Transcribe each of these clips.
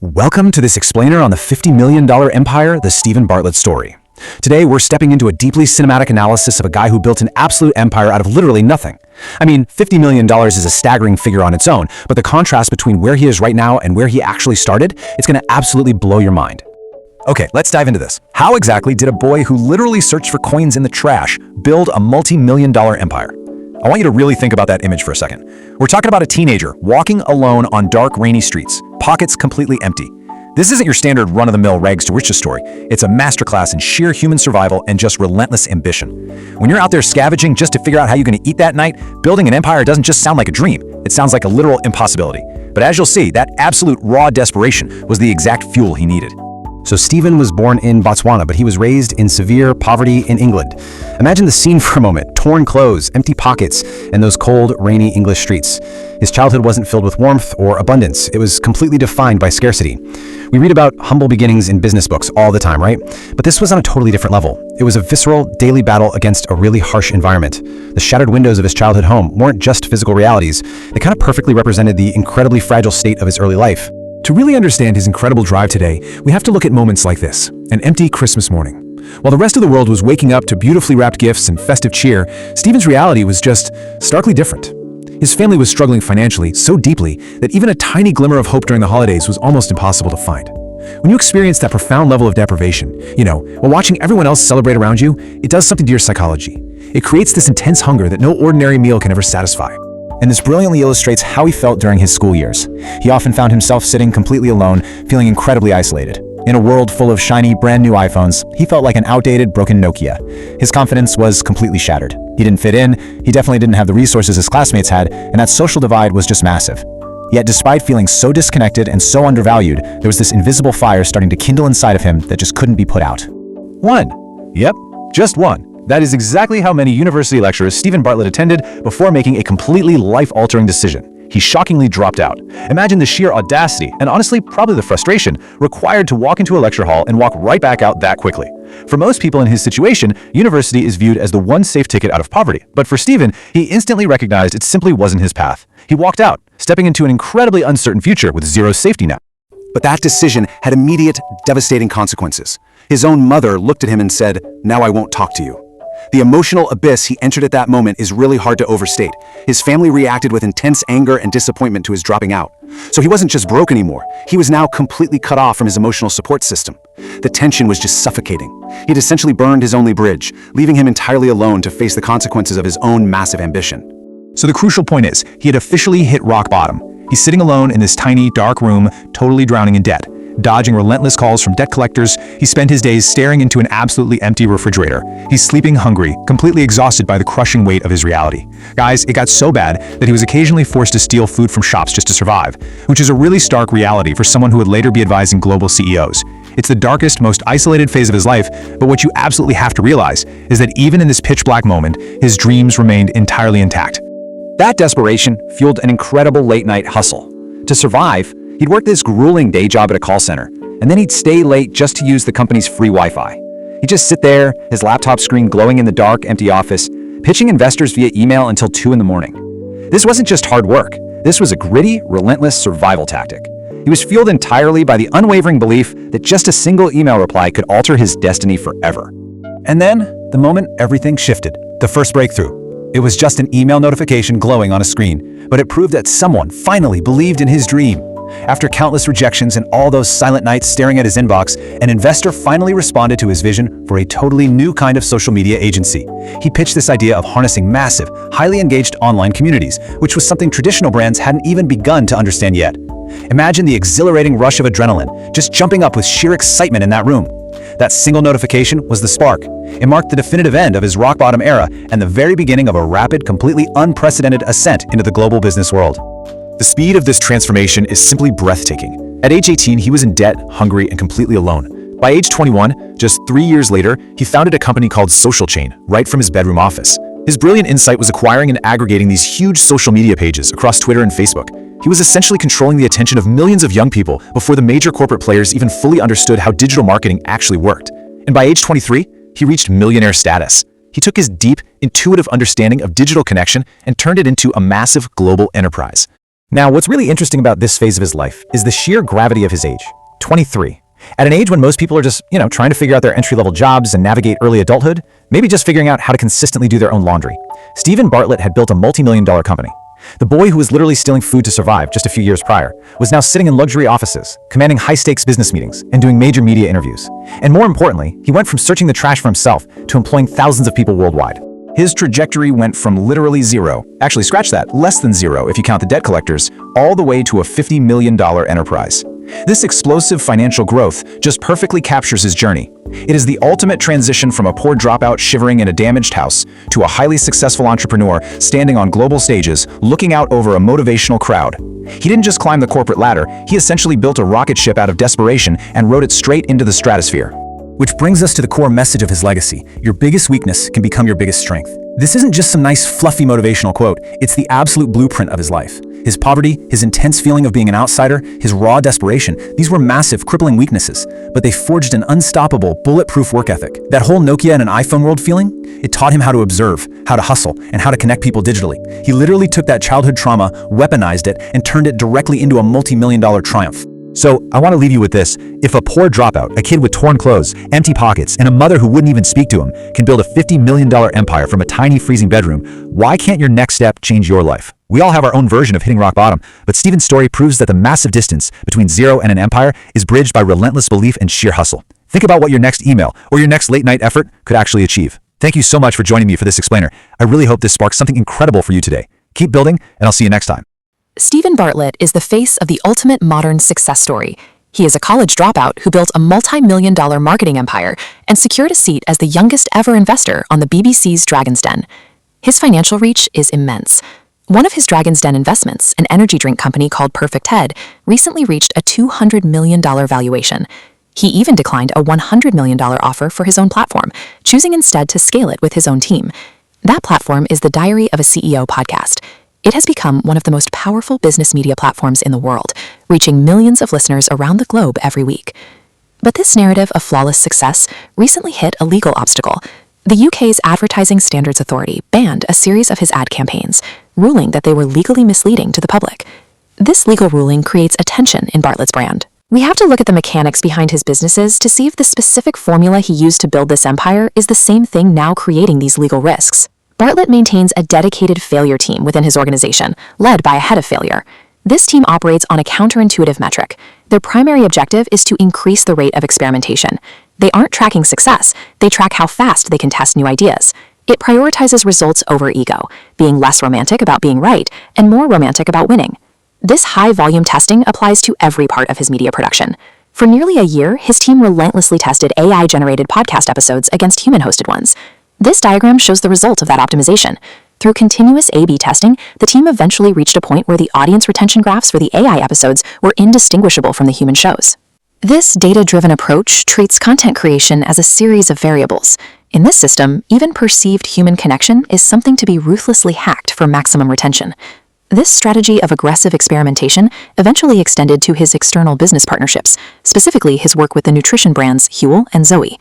Welcome to this explainer on the $50 million empire, the Steven Bartlett story. Today, we're stepping into a deeply cinematic analysis of a guy who built an absolute empire out of literally nothing. I mean, $50 million is a staggering figure on its own, but the contrast between where he is right now and where he actually started, it's going to absolutely blow your mind. Okay, let's dive into this. How exactly did a boy who literally searched for coins in the trash build a multi-million-dollar empire? I want you to really think about that image for a second. We're talking about a teenager walking alone on dark, rainy streets, pockets completely empty. This isn't your standard run-of-the-mill rags to riches story. It's a masterclass in sheer human survival and just relentless ambition. When you're out there scavenging just to figure out how you're going to eat that night, building an empire doesn't just sound like a dream. It sounds like a literal impossibility. But as you'll see, that absolute raw desperation was the exact fuel he needed. So Steven was born in Botswana, but he was raised in severe poverty in England. Imagine the scene for a moment: torn clothes, empty pockets, and those cold, rainy English streets. His childhood wasn't filled with warmth or abundance. It was completely defined by scarcity. We read about humble beginnings in business books all the time, right? But this was on a totally different level. It was a visceral, daily battle against a really harsh environment. The shattered windows of his childhood home weren't just physical realities. They kind of perfectly represented the incredibly fragile state of his early life. To really understand his incredible drive today, we have to look at moments like this: an empty Christmas morning. While the rest of the world was waking up to beautifully wrapped gifts and festive cheer, Steven's reality was just starkly different. His family was struggling financially so deeply that even a tiny glimmer of hope during the holidays was almost impossible to find. When you experience that profound level of deprivation, while watching everyone else celebrate around you, it does something to your psychology. It creates this intense hunger that no ordinary meal can ever satisfy. And this brilliantly illustrates how he felt during his school years. He often found himself sitting completely alone, feeling incredibly isolated. In a world full of shiny, brand new iPhones, he felt like an outdated, broken Nokia. His confidence was completely shattered. He didn't fit in, he definitely didn't have the resources his classmates had, and that social divide was just massive. Yet despite feeling so disconnected and so undervalued, there was this invisible fire starting to kindle inside of him that just couldn't be put out. One. Yep, just one. That is exactly how many university lectures Steven Bartlett attended before making a completely life-altering decision. He shockingly dropped out. Imagine the sheer audacity, and honestly probably the frustration, required to walk into a lecture hall and walk right back out that quickly. For most people in his situation, university is viewed as the one safe ticket out of poverty. But for Steven, he instantly recognized it simply wasn't his path. He walked out, stepping into an incredibly uncertain future with zero safety net. But that decision had immediate, devastating consequences. His own mother looked at him and said, "Now I won't talk to you." The emotional abyss he entered at that moment is really hard to overstate. His family reacted with intense anger and disappointment to his dropping out. So he wasn't just broke anymore. He was now completely cut off from his emotional support system. The tension was just suffocating. He'd essentially burned his only bridge, leaving him entirely alone to face the consequences of his own massive ambition. So the crucial point is, he had officially hit rock bottom. He's sitting alone in this tiny, dark room, totally drowning in debt. Dodging relentless calls from debt collectors, he spent his days staring into an absolutely empty refrigerator. He's sleeping hungry, completely exhausted by the crushing weight of his reality. Guys, it got so bad that he was occasionally forced to steal food from shops just to survive, which is a really stark reality for someone who would later be advising global CEOs. It's the darkest, most isolated phase of his life, but what you absolutely have to realize is that even in this pitch-black moment, his dreams remained entirely intact. That desperation fueled an incredible late-night hustle. To survive, he'd work this grueling day job at a call center, and then he'd stay late just to use the company's free Wi-Fi. He'd just sit there, his laptop screen glowing in the dark, empty office, pitching investors via email until 2 in the morning. This wasn't just hard work. This was a gritty, relentless survival tactic. He was fueled entirely by the unwavering belief that just a single email reply could alter his destiny forever. And then, the moment everything shifted, the first breakthrough. It was just an email notification glowing on a screen, but it proved that someone finally believed in his dream. After countless rejections and all those silent nights staring at his inbox, an investor finally responded to his vision for a totally new kind of social media agency. He pitched this idea of harnessing massive, highly engaged online communities, which was something traditional brands hadn't even begun to understand yet. Imagine the exhilarating rush of adrenaline, just jumping up with sheer excitement in that room. That single notification was the spark. It marked the definitive end of his rock-bottom era and the very beginning of a rapid, completely unprecedented ascent into the global business world. The speed of this transformation is simply breathtaking. At age 18, he was in debt, hungry, and completely alone. By age 21, just 3 years later, he founded a company called Social Chain, right from his bedroom office. His brilliant insight was acquiring and aggregating these huge social media pages across Twitter and Facebook. He was essentially controlling the attention of millions of young people before the major corporate players even fully understood how digital marketing actually worked. And by age 23, he reached millionaire status. He took his deep, intuitive understanding of digital connection and turned it into a massive global enterprise. Now, what's really interesting about this phase of his life is the sheer gravity of his age, 23. At an age when most people are just, trying to figure out their entry-level jobs and navigate early adulthood, maybe just figuring out how to consistently do their own laundry, Steven Bartlett had built a multi-million-dollar company. The boy who was literally stealing food to survive just a few years prior was now sitting in luxury offices, commanding high-stakes business meetings, and doing major media interviews. And more importantly, he went from searching the trash for himself to employing thousands of people worldwide. His trajectory went from literally zero, actually scratch that, less than zero if you count the debt collectors, all the way to a $50 million enterprise. This explosive financial growth just perfectly captures his journey. It is the ultimate transition from a poor dropout shivering in a damaged house to a highly successful entrepreneur standing on global stages, looking out over a motivational crowd. He didn't just climb the corporate ladder, he essentially built a rocket ship out of desperation and rode it straight into the stratosphere. Which brings us to the core message of his legacy. Your biggest weakness can become your biggest strength. This isn't just some nice, fluffy motivational quote. It's the absolute blueprint of his life. His poverty, his intense feeling of being an outsider, his raw desperation, these were massive, crippling weaknesses, but they forged an unstoppable, bulletproof work ethic. That whole Nokia and an iPhone world feeling? It taught him how to observe, how to hustle, and how to connect people digitally. He literally took that childhood trauma, weaponized it, and turned it directly into a multi-million-dollar triumph. So, I want to leave you with this. If a poor dropout, a kid with torn clothes, empty pockets, and a mother who wouldn't even speak to him can build a $50 million empire from a tiny freezing bedroom, why can't your next step change your life? We all have our own version of hitting rock bottom, but Steven's story proves that the massive distance between zero and an empire is bridged by relentless belief and sheer hustle. Think about what your next email or your next late-night effort could actually achieve. Thank you so much for joining me for this explainer. I really hope this sparks something incredible for you today. Keep building, and I'll see you next time. Steven Bartlett is the face of the ultimate modern success story. He is a college dropout who built a multi-million-dollar marketing empire and secured a seat as the youngest ever investor on the BBC's Dragon's Den. His financial reach is immense. One of his Dragon's Den investments, an energy drink company called Perfect Head, recently reached a $200 million valuation. He even declined a $100 million offer for his own platform, choosing instead to scale it with his own team. That platform is the Diary of a CEO podcast. It has become one of the most powerful business media platforms in the world, reaching millions of listeners around the globe every week. But this narrative of flawless success recently hit a legal obstacle. The UK's Advertising Standards Authority banned a series of his ad campaigns, ruling that they were legally misleading to the public. This legal ruling creates a tension in Bartlett's brand. We have to look at the mechanics behind his businesses to see if the specific formula he used to build this empire is the same thing now creating these legal risks. Bartlett maintains a dedicated failure team within his organization, led by a head of failure. This team operates on a counterintuitive metric. Their primary objective is to increase the rate of experimentation. They aren't tracking success, they track how fast they can test new ideas. It prioritizes results over ego, being less romantic about being right and more romantic about winning. This high-volume testing applies to every part of his media production. For nearly a year, his team relentlessly tested AI-generated podcast episodes against human-hosted ones. This diagram shows the result of that optimization. Through continuous A/B testing, the team eventually reached a point where the audience retention graphs for the AI episodes were indistinguishable from the human shows. This data-driven approach treats content creation as a series of variables. In this system, even perceived human connection is something to be ruthlessly hacked for maximum retention. This strategy of aggressive experimentation eventually extended to his external business partnerships, specifically his work with the nutrition brands Huel and Zoe.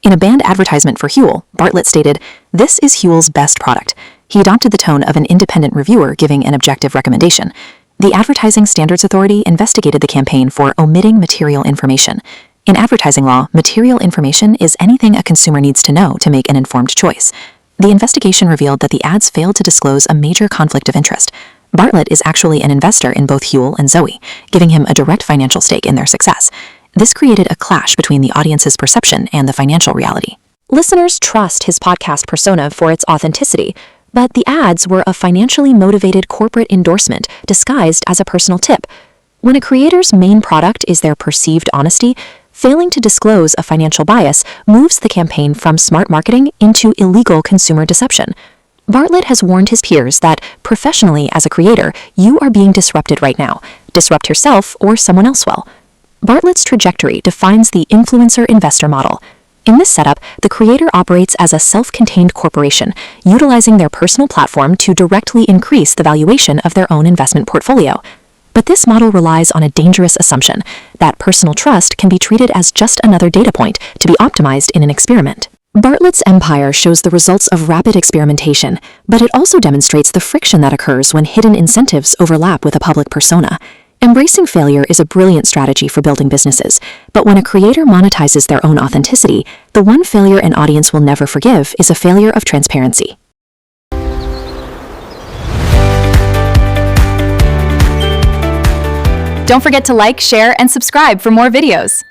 In a banned advertisement for Huel, Bartlett stated, "This is Huel's best product." He adopted the tone of an independent reviewer giving an objective recommendation. The Advertising Standards Authority investigated the campaign for omitting material information. In advertising law, material information is anything a consumer needs to know to make an informed choice. The investigation revealed that the ads failed to disclose a major conflict of interest. Bartlett is actually an investor in both Huel and Zoe, giving him a direct financial stake in their success. This created a clash between the audience's perception and the financial reality. Listeners trust his podcast persona for its authenticity, but the ads were a financially motivated corporate endorsement disguised as a personal tip. When a creator's main product is their perceived honesty, failing to disclose a financial bias moves the campaign from smart marketing into illegal consumer deception. Bartlett has warned his peers that, professionally as a creator, you are being disrupted right now. Disrupt yourself or someone else will. Bartlett's trajectory defines the influencer investor model. In this setup, the creator operates as a self-contained corporation, utilizing their personal platform to directly increase the valuation of their own investment portfolio. But this model relies on a dangerous assumption that personal trust can be treated as just another data point to be optimized in an experiment. Bartlett's empire shows the results of rapid experimentation, but it also demonstrates the friction that occurs when hidden incentives overlap with a public persona. Embracing failure is a brilliant strategy for building businesses, but when a creator monetizes their own authenticity, the one failure an audience will never forgive is a failure of transparency. Don't forget to like, share, and subscribe for more videos.